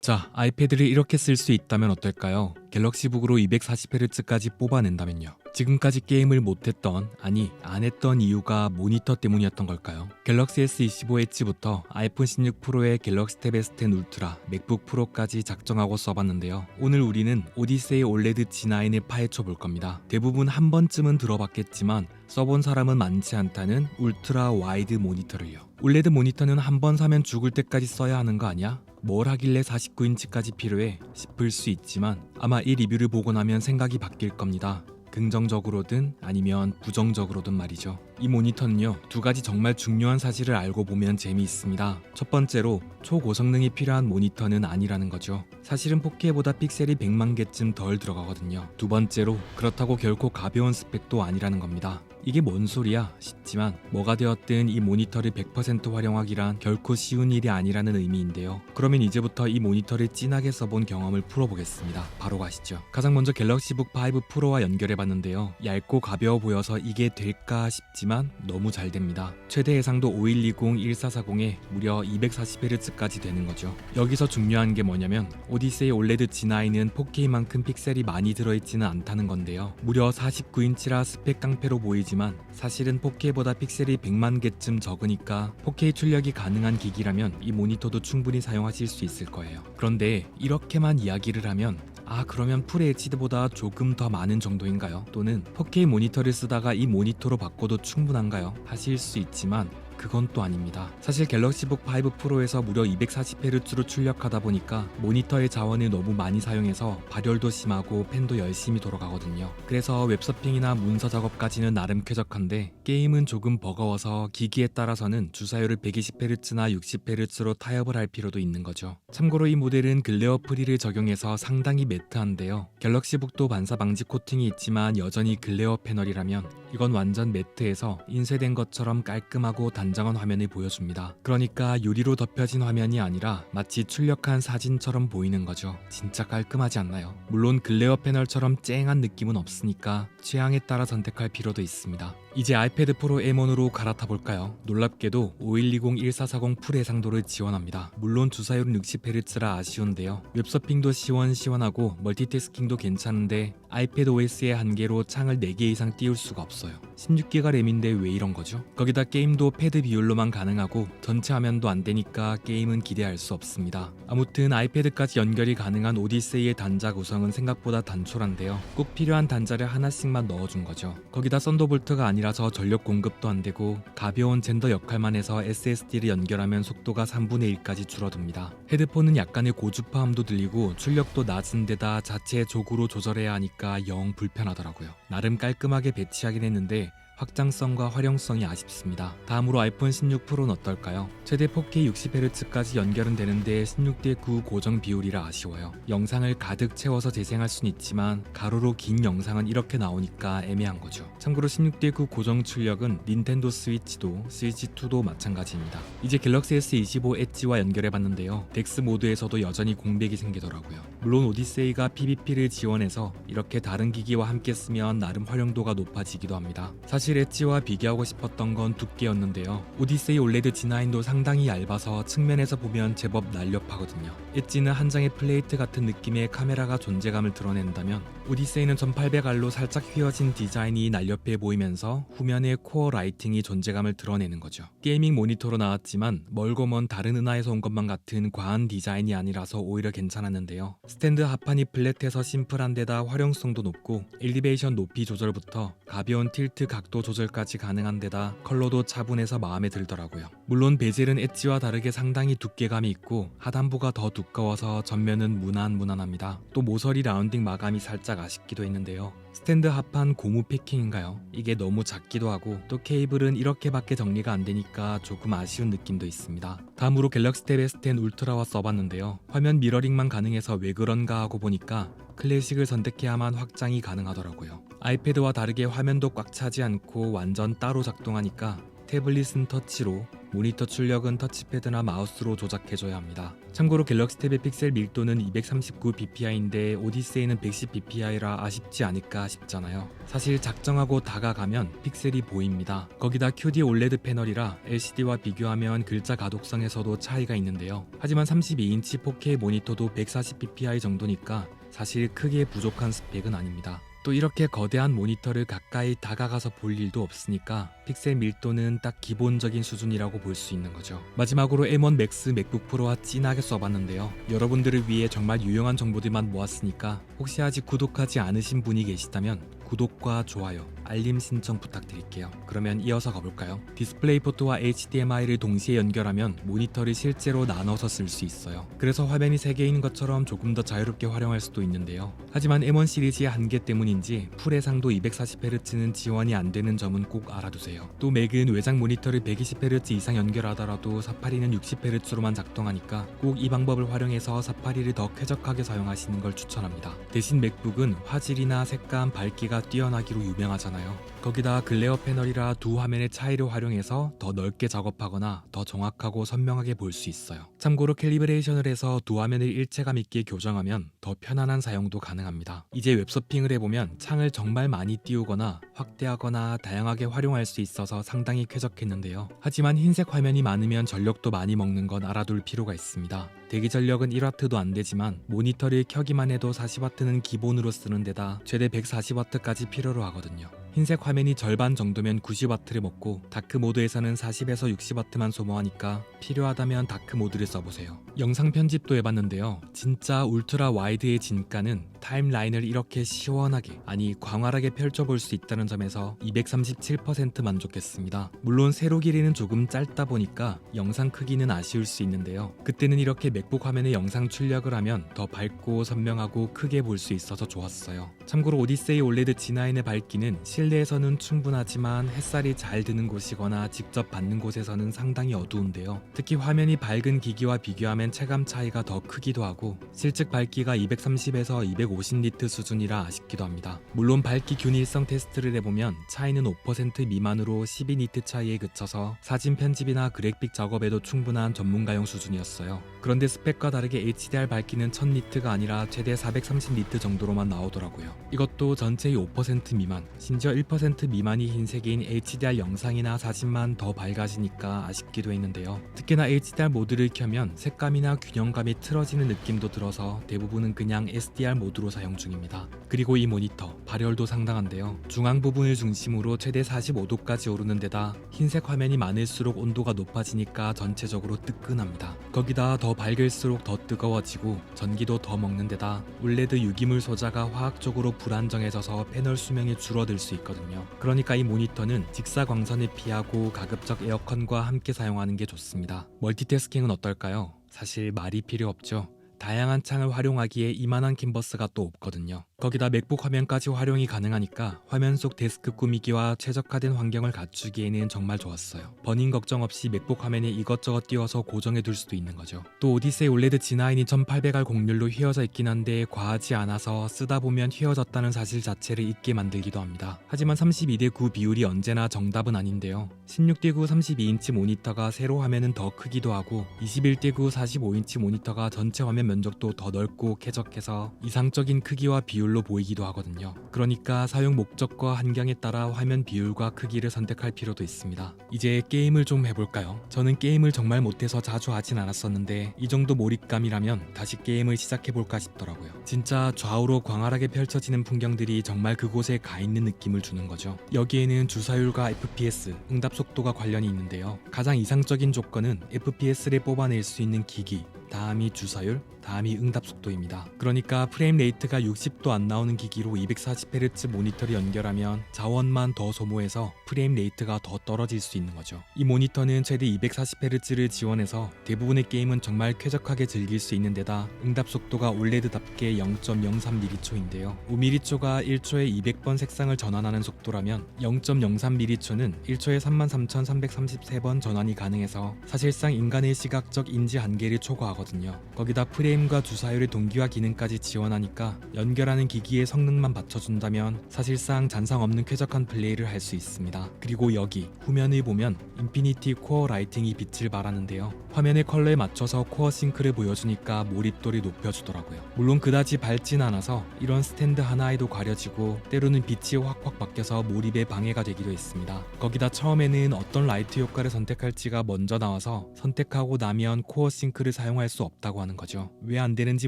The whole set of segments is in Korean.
자, 아이패드를 이렇게 쓸 수 있다면 어떨까요? 갤럭시북으로 240Hz까지 뽑아낸다면요. 지금까지 게임을 못했던, 아니 안 했던 이유가 모니터 때문이었던 걸까요? 갤럭시 S25 엣지부터 아이폰 16 프로의 갤럭시 탭 S10 울트라, 맥북 프로까지 작정하고 써봤는데요. 오늘 우리는 오디세이 올레드 G9을 파헤쳐 볼 겁니다. 대부분 한 번쯤은 들어봤겠지만 써본 사람은 많지 않다는 울트라 와이드 모니터를요. 올레드 모니터는 한 번 사면 죽을 때까지 써야 하는 거 아니야? 뭘 하길래 49인치까지 필요해 싶을 수 있지만 아마 이 리뷰를 보고 나면 생각이 바뀔 겁니다. 긍정적으로든 아니면 부정적으로든 말이죠. 이 모니터는요, 두 가지 정말 중요한 사실을 알고 보면 재미있습니다. 첫 번째로 초고성능이 필요한 모니터는 아니라는 거죠. 사실은 4K보다 픽셀이 100만 개쯤 덜 들어가거든요. 두 번째로 그렇다고 결코 가벼운 스펙도 아니라는 겁니다. 이게 뭔 소리야 싶지만 뭐가 되었든 이 모니터를 100% 활용하기란 결코 쉬운 일이 아니라는 의미인데요. 그러면 이제부터 이 모니터를 진하게 써본 경험을 풀어보겠습니다. 바로 가시죠. 가장 먼저 갤럭시북 5 프로와 연결해봤는데요. 얇고 가벼워 보여서 이게 될까 싶지만 너무 잘 됩니다. 최대 해상도 5120-1440에 무려 240Hz까지 되는 거죠. 여기서 중요한 게 뭐냐면 오디세이 올레드 G9은 4K만큼 픽셀이 많이 들어있지는 않다는 건데요. 무려 49인치라 스펙 깡패로 보이지만 사실은 4K보다 픽셀이 100만 개쯤 적으니까 4K 출력이 가능한 기기라면 이 모니터도 충분히 사용하실 수 있을 거예요. 그런데 이렇게만 이야기를 하면 그러면 FHD보다 조금 더 많은 정도인가요? 또는 4K 모니터를 쓰다가 이 모니터로 바꿔도 충분한가요? 하실 수 있지만 그건 또 아닙니다. 사실 갤럭시북 5 프로에서 무려 240Hz로 출력하다 보니까 모니터의 자원을 너무 많이 사용해서 발열도 심하고 팬도 열심히 돌아가거든요. 그래서 웹서핑이나 문서 작업까지는 나름 쾌적한데 게임은 조금 버거워서 기기에 따라서는 주사율을 120Hz나 60Hz로 타협을 할 필요도 있는 거죠. 참고로 이 모델은 글레어 프리를 적용해서 상당히 매트한데요. 갤럭시북도 반사 방지 코팅이 있지만 여전히 글레어 패널이라면 이건 완전 매트해서 인쇄된 것처럼 깔끔하고 단정한 화면을 보여줍니다. 그러니까 유리로 덮여진 화면이 아니라 마치 출력한 사진처럼 보이는 거죠. 진짜 깔끔하지 않나요? 물론 글레어 패널처럼 쨍한 느낌은 없으니까 취향에 따라 선택할 필요도 있습니다. 이제 아이패드 프로 M1으로 갈아타 볼까요? 놀랍게도 5120-1440 풀 해상도를 지원합니다. 물론 주사율은 60Hz라 아쉬운데요. 웹서핑도 시원시원하고 멀티태스킹도 괜찮은데 아이패드 OS의 한계로 창을 4개 이상 띄울 수가 없어요. 16기가 램인데 왜 이런 거죠? 거기다 게임도 패드 비율로만 가능하고 전체 화면도 안 되니까 게임은 기대할 수 없습니다. 아무튼 아이패드까지 연결이 가능한 오디세이의 단자 구성은 생각보다 단촐한데요. 꼭 필요한 단자를 하나씩만 넣어준 거죠. 거기다 썬더볼트가 아니라서 전력 공급도 안 되고 가벼운 젠더 역할만 해서 SSD를 연결하면 속도가 3분의 1까지 줄어듭니다. 헤드폰은 약간의 고주파음도 들리고 출력도 낮은 데다 자체 조구로 조절해야 하니까 영 불편하더라고요. 나름 깔끔하게 배치하긴 했는데 확장성과 활용성이 아쉽습니다. 다음으로 아이폰 16 프로는 어떨까요? 최대 4K 60Hz까지 연결은 되는데 16:9 고정 비율이라 아쉬워요. 영상을 가득 채워서 재생할 순 있지만 가로로 긴 영상은 이렇게 나오니까 애매한 거죠. 참고로 16:9 고정 출력은 닌텐도 스위치도 스위치2도 마찬가지입니다. 이제 갤럭시 S25 엣지와 연결해봤는데요. 덱스 모드에서도 여전히 공백이 생기더라고요. 물론 오디세이가 PVP를 지원해서 이렇게 다른 기기와 함께 쓰면 나름 활용도가 높아지기도 합니다. 사실 엣지와 비교하고 싶었던 건 두께였는데요. 오디세이 올레드 G9도 상당히 얇아서 측면에서 보면 제법 날렵하거든요. 엣지는 한 장의 플레이트 같은 느낌의 카메라가 존재감을 드러낸다면 오디세이는 1800R로 살짝 휘어진 디자인이 날렵해 보이면서 후면의 코어 라이팅이 존재감을 드러내는 거죠. 게이밍 모니터로 나왔지만 멀고 먼 다른 은하에서 온 것만 같은 과한 디자인이 아니라서 오히려 괜찮았는데요. 스탠드 하판이 플랫해서 심플한 데다 활용성도 높고 엘리베이션 높이 조절부터 가벼운 틸트 각도 조절까지 가능한 데다 컬러도 차분해서 마음에 들더라고요. 물론 베젤은 엣지와 다르게 상당히 두께감이 있고 하단부가 더 두꺼워서 전면은 무난무난합니다. 또 모서리 라운딩 마감이 살짝 아쉽기도 했는데요. 스탠드 합판 고무 패킹인가요? 이게 너무 작기도 하고 또 케이블은 이렇게밖에 정리가 안 되니까 조금 아쉬운 느낌도 있습니다. 다음으로 갤럭시 탭 S10 울트라와 써봤는데요. 화면 미러링만 가능해서 왜 그런가 하고 보니까 클래식을 선택해야만 확장이 가능하더라고요. 아이패드와 다르게 화면도 꽉 차지 않고 완전 따로 작동하니까 태블릿은 터치로, 모니터 출력은 터치패드나 마우스로 조작해줘야 합니다. 참고로 갤럭시 탭의 픽셀 밀도는 239bpi인데 오디세이는 110bpi라 아쉽지 않을까 싶잖아요. 사실 작정하고 다가가면 픽셀이 보입니다. 거기다 QD OLED 패널이라 LCD와 비교하면 글자 가독성에서도 차이가 있는데요. 하지만 32인치 4K 모니터도 140bpi 정도니까 사실 크게 부족한 스펙은 아닙니다. 또 이렇게 거대한 모니터를 가까이 다가가서 볼 일도 없으니까 픽셀 밀도는 딱 기본적인 수준이라고 볼 수 있는 거죠. 마지막으로 M1 Max 맥북 프로와 진하게 써봤는데요. 여러분들을 위해 정말 유용한 정보들만 모았으니까 혹시 아직 구독하지 않으신 분이 계시다면 구독과 좋아요, 알림 신청 부탁드릴게요. 그러면 이어서 가볼까요? 디스플레이 포트와 HDMI를 동시에 연결하면 모니터를 실제로 나눠서 쓸 수 있어요. 그래서 화면이 3개인 것처럼 조금 더 자유롭게 활용할 수도 있는데요. 하지만 M1 시리즈의 한계 때문인지 풀 해상도 240Hz는 지원이 안 되는 점은 꼭 알아두세요. 또 맥은 외장 모니터를 120Hz 이상 연결하더라도 482는 60Hz로만 작동하니까 꼭 이 방법을 활용해서 482를 더 쾌적하게 사용하시는 걸 추천합니다. 대신 맥북은 화질이나 색감, 밝기가 뛰어나기로 유명하잖아요. 거기다 글레어 패널이라 두 화면의 차이를 활용해서 더 넓게 작업하거나 더 정확하고 선명하게 볼 수 있어요. 참고로 캘리브레이션을 해서 두 화면을 일체감 있게 교정하면 더 편안한 사용도 가능합니다. 이제 웹서핑을 해보면 창을 정말 많이 띄우거나 확대하거나 다양하게 활용할 수 있어서 상당히 쾌적했는데요. 하지만 흰색 화면이 많으면 전력도 많이 먹는 건 알아둘 필요가 있습니다. 대기 전력은 1W도 안 되지만 모니터를 켜기만 해도 40W는 기본으로 쓰는 데다 최대 140W까지 필요로 하거든요. 흰색 화면이 절반 정도면 90W를 먹고 다크 모드에서는 40에서 60W만 소모하니까 필요하다면 다크 모드를 써보세요. 영상 편집도 해봤는데요. 진짜 울트라 와이드의 진가는 타임라인을 이렇게 시원하게, 아니 광활하게 펼쳐볼 수 있다는 점에서 237% 만족했습니다. 물론 세로 길이는 조금 짧다 보니까 영상 크기는 아쉬울 수 있는데요. 그때는 이렇게 맥북 화면에 영상 출력을 하면 더 밝고 선명하고 크게 볼 수 있어서 좋았어요. 참고로 오디세이 올레드 G9의 밝기는 실내에서는 충분하지만 햇살이 잘 드는 곳이거나 직접 받는 곳에서는 상당히 어두운데요. 특히 화면이 밝은 기기와 비교하면 체감 차이가 더 크기도 하고 실측 밝기가 230에서 250니트 수준이라 아쉽기도 합니다. 물론 밝기 균일성 테스트를 해보면 차이는 5% 미만으로 12니트 차이에 그쳐서 사진 편집이나 그래픽 작업에도 충분한 전문가용 수준이었어요. 그런데 스펙과 다르게 HDR 밝기는 1000니트가 아니라 최대 430니트 정도로만 나오더라고요. 이것도 전체의 5% 미만, 심지어 1% 미만이 흰색인 HDR 영상이나 사진만 더 밝아지니까 아쉽기도 했는데요. 특히나 HDR 모드를 켜면 색감이나 균형감이 틀어지는 느낌도 들어서 대부분은 그냥 SDR 모드로 사용 중입니다. 그리고 이 모니터 발열도 상당한데요. 중앙 부분을 중심으로 최대 45도까지 오르는 데다 흰색 화면이 많을수록 온도가 높아지니까 전체적으로 뜨끈합니다. 거기다 더 밝을수록 더 뜨거워지고 전기도 더 먹는 데다 올레드 유기물 소자가 화학적으로 불안정해져서 패널 수명이 줄어들 수 있거든요. 그러니까 이 모니터는 직사광선을 피하고 가급적 에어컨과 함께 사용하는 게 좋습니다. 멀티태스킹은 어떨까요? 사실 말이 필요 없죠. 다양한 창을 활용하기에 이만한 캔버스가 또 없거든요. 거기다 맥북 화면까지 활용이 가능하니까 화면 속 데스크 꾸미기와 최적화된 환경을 갖추기에는 정말 좋았어요. 버닝 걱정 없이 맥북 화면에 이것저것 띄워서 고정해둘 수도 있는 거죠. 또 오디세이 올레드 G9이 1800R 곡률로 휘어져 있긴 한데 과하지 않아서 쓰다 보면 휘어졌다는 사실 자체를 잊게 만들기도 합니다. 하지만 32:9 비율이 언제나 정답은 아닌데요. 16:9 32인치 모니터가 세로 화면은 더 크기도 하고 21:9 45인치 모니터가 전체 화면 면적도 더 넓고 쾌적해서 이상적인 크기와 비율로 보이기도 하거든요. 그러니까 사용 목적과 환경에 따라 화면 비율과 크기를 선택할 필요도 있습니다. 이제 게임을 좀 해볼까요? 저는 게임을 정말 못해서 자주 하진 않았었는데 이 정도 몰입감이라면 다시 게임을 시작해볼까 싶더라고요. 진짜 좌우로 광활하게 펼쳐지는 풍경들이 정말 그곳에 가 있는 느낌을 주는 거죠. 여기에는 주사율과 FPS, 응답 속도가 관련이 있는데요. 가장 이상적인 조건은 FPS를 뽑아낼 수 있는 기기, 다음이 주사율, 다음이 응답 속도입니다. 그러니까 프레임 레이트가 60도 안 나오는 기기로 240Hz 모니터를 연결하면 자원만 더 소모해서 프레임 레이트가 더 떨어질 수 있는 거죠. 이 모니터는 최대 240Hz를 지원해서 대부분의 게임은 정말 쾌적하게 즐길 수 있는 데다 응답 속도가 올레드답게 0.03mH인데요. 5mH가 1초에 200번 색상을 전환하는 속도라면 0.03mH는 1초에 33,333번 전환이 가능해서 사실상 인간의 시각적 인지 한계를 초과하거든요. 거기다 프레임 FHM과 주사율의 동기화 기능까지 지원하니까 연결하는 기기의 성능만 받쳐준다면 사실상 잔상 없는 쾌적한 플레이를 할 수 있습니다. 그리고 여기 후면을 보면 인피니티 코어 라이팅이 빛을 발하는데요. 화면의 컬러에 맞춰서 코어 싱크를 보여주니까 몰입도를 높여주더라고요. 물론 그다지 밝진 않아서 이런 스탠드 하나에도 가려지고 때로는 빛이 확확 바뀌어서 몰입에 방해가 되기도 했습니다. 거기다 처음에는 어떤 라이트 효과를 선택할지가 먼저 나와서 선택하고 나면 코어 싱크를 사용할 수 없다고 하는 거죠. 왜 안 되는지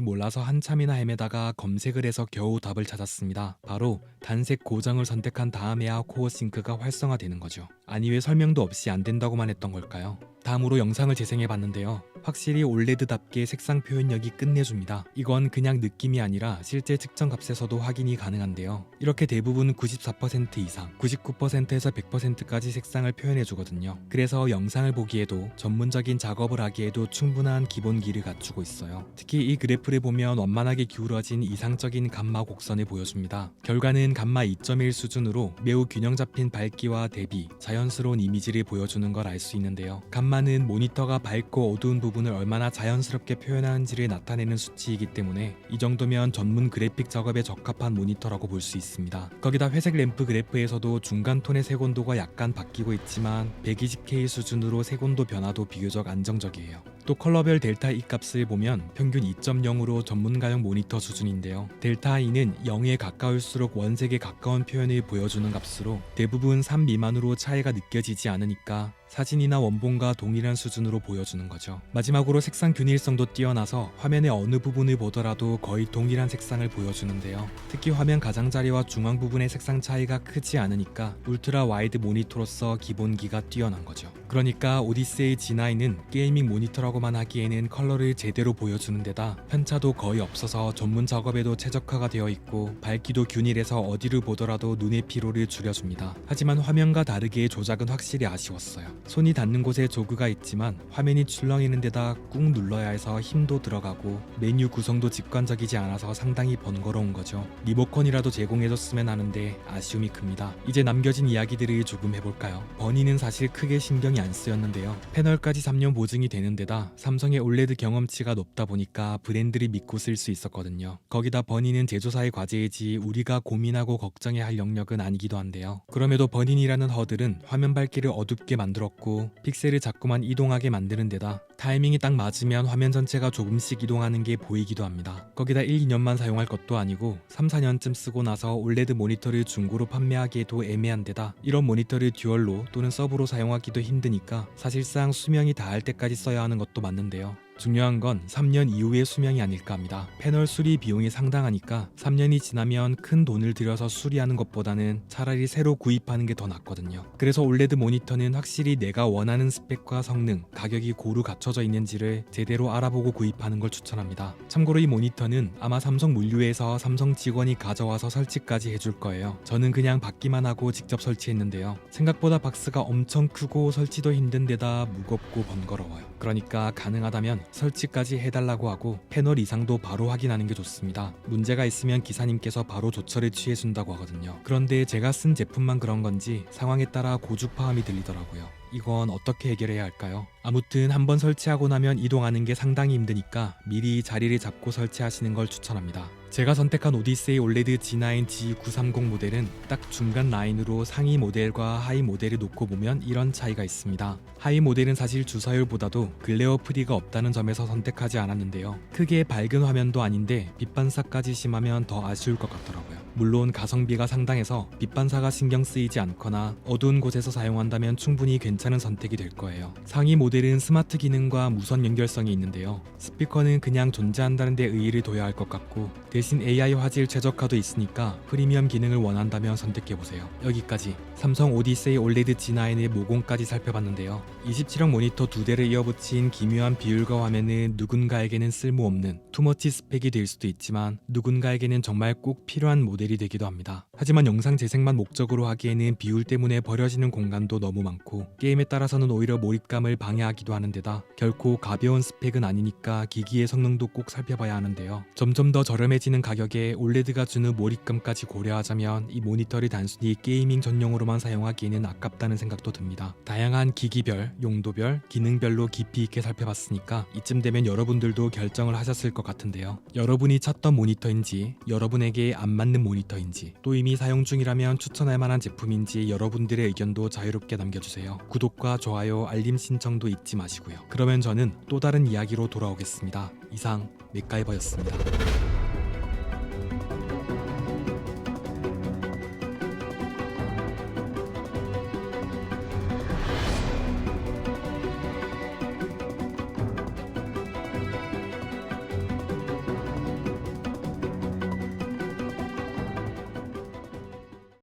몰라서 한참이나 헤매다가 검색을 해서 겨우 답을 찾았습니다. 바로 단색 고정을 선택한 다음에야 코어 싱크가 활성화되는 거죠. 아니 왜 설명도 없이 안 된다고만 했던 걸까요? 다음으로 영상을 재생해 봤는데요. 확실히 올레드답게 색상 표현력이 끝내줍니다. 이건 그냥 느낌이 아니라 실제 측정 값에서도 확인이 가능한데요. 이렇게 대부분 94% 이상, 99%에서 100%까지 색상을 표현해주거든요. 그래서 영상을 보기에도 전문적인 작업을 하기에도 충분한 기본기를 갖추고 있어요. 특히 이 그래프를 보면 완만하게 기울어진 이상적인 감마 곡선을 보여줍니다. 결과는 감마 2.1 수준으로 매우 균형 잡힌 밝기와 대비, 자연스러운 이미지를 보여주는 걸 알 수 있는데요. 감마는 모니터가 밝고 어두운 부분을 얼마나 자연스럽게 표현하는지를 나타내는 수치이기 때문에 이 정도면 전문 그래픽 작업에 적합한 모니터라고 볼 수 있습니다. 거기다 회색 램프 그래프에서도 중간 톤의 색온도가 약간 바뀌고 있지만 120K 수준으로 색온도 변화도 비교적 안정적이에요. 또 컬러별 델타 E 값을 보면 평균 2.0으로 전문가용 모니터 수준인데요. 델타 E는 0에 가까울수록 원색에 가까운 표현을 보여주는 값으로 대부분 3 미만으로 차이가 느껴지지 않으니까 사진이나 원본과 동일한 수준으로 보여주는 거죠. 마지막으로 색상 균일성도 뛰어나서 화면의 어느 부분을 보더라도 거의 동일한 색상을 보여주는데요. 특히 화면 가장자리와 중앙 부분의 색상 차이가 크지 않으니까 울트라 와이드 모니터로서 기본기가 뛰어난 거죠. 그러니까 오디세이 G9은 게이밍 모니터라고만 하기에는 컬러를 제대로 보여주는 데다 편차도 거의 없어서 전문 작업에도 최적화가 되어 있고 밝기도 균일해서 어디를 보더라도 눈의 피로를 줄여줍니다. 하지만 화면과 다르게 조작은 확실히 아쉬웠어요. 손이 닿는 곳에 조그가 있지만 화면이 출렁이는 데다 꾹 눌러야 해서 힘도 들어가고 메뉴 구성도 직관적이지 않아서 상당히 번거로운 거죠. 리모컨이라도 제공해줬으면 하는데 아쉬움이 큽니다. 이제 남겨진 이야기들을 조금 해볼까요? 버니는 사실 크게 신경이 안 쓰였는데요. 패널까지 3년 보증이 되는 데다 삼성의 올레드 경험치가 높다 보니까 브랜드를 믿고 쓸 수 있었거든요. 거기다 버니는 제조사의 과제이지 우리가 고민하고 걱정해야 할 영역은 아니기도 한데요. 그럼에도 버닌이라는 허들은 화면 밝기를 어둡게 만들었고 픽셀을 자꾸만 이동하게 만드는 데다 타이밍이 딱 맞으면 화면 전체가 조금씩 이동하는 게 보이기도 합니다. 거기다 1, 2년만 사용할 것도 아니고 3, 4년쯤 쓰고 나서 올레드 모니터를 중고로 판매하기에도 애매한 데다 이런 모니터를 듀얼로 또는 서브로 사용하기도 힘드니까 사실상 수명이 다할 때까지 써야 하는 것도 맞는데요. 중요한 건 3년 이후의 수명이 아닐까 합니다. 패널 수리 비용이 상당하니까 3년이 지나면 큰 돈을 들여서 수리하는 것보다는 차라리 새로 구입하는 게 더 낫거든요. 그래서 올레드 모니터는 확실히 내가 원하는 스펙과 성능, 가격이 고루 갖춰져 있는지를 제대로 알아보고 구입하는 걸 추천합니다. 참고로 이 모니터는 아마 삼성 물류에서 삼성 직원이 가져와서 설치까지 해줄 거예요. 저는 그냥 받기만 하고 직접 설치했는데요. 생각보다 박스가 엄청 크고 설치도 힘든 데다 무겁고 번거로워요. 그러니까 가능하다면 설치까지 해달라고 하고 패널 이상도 바로 확인하는 게 좋습니다. 문제가 있으면 기사님께서 바로 조처를 취해준다고 하거든요. 그런데 제가 쓴 제품만 그런 건지 상황에 따라 고주파음이 들리더라고요. 이건 어떻게 해결해야 할까요? 아무튼 한번 설치하고 나면 이동하는 게 상당히 힘드니까 미리 자리를 잡고 설치하시는 걸 추천합니다. 제가 선택한 오디세이 올레드 G9 G930 모델은 딱 중간 라인으로 상위 모델과 하위 모델을 놓고 보면 이런 차이가 있습니다. 하위 모델은 사실 주사율보다도 글레어 프리가 없다는 점에서 선택하지 않았는데요. 크게 밝은 화면도 아닌데 빛 반사까지 심하면 더 아쉬울 것 같더라고요. 물론 가성비가 상당해서 빛 반사가 신경 쓰이지 않거나 어두운 곳에서 사용한다면 충분히 괜찮은 선택이 될 거예요. 상위 모델은 스마트 기능과 무선 연결성이 있는데요. 스피커는 그냥 존재한다는 데 의의를 둬야 할 것 같고 대신 AI 화질 최적화도 있으니까 프리미엄 기능을 원한다면 선택해보세요. 여기까지 삼성 오디세이 올레드 G9의 모공까지 살펴봤는데요. 27형 모니터 2대를 이어붙인 기묘한 비율과 화면은 누군가에게는 쓸모없는 투머치 스펙이 될 수도 있지만 누군가에게는 정말 꼭 필요한 모델 모델이 되기도 합니다. 하지만 영상 재생만 목적으로 하기에는 비율 때문에 버려지는 공간도 너무 많고 게임에 따라서는 오히려 몰입감을 방해하기도 하는 데다 결코 가벼운 스펙은 아니니까 기기의 성능도 꼭 살펴봐야 하는데요. 점점 더 저렴해지는 가격에 올레드가 주는 몰입감까지 고려하자면 이 모니터를 단순히 게이밍 전용으로만 사용하기에는 아깝다는 생각도 듭니다. 다양한 기기별, 용도별, 기능별로 깊이 있게 살펴봤으니까 이쯤 되면 여러분들도 결정을 하셨을 것 같은데요. 여러분이 찾던 모니터인지, 여러분에게 안 맞는 모니터인지, 또 이미 사용 중이라면 추천할 만한 제품인지 여러분들의 의견도 자유롭게 남겨주세요. 구독과 좋아요, 알림 신청도 잊지 마시고요. 그러면 저는 또 다른 이야기로 돌아오겠습니다. 이상 맥가이버였습니다.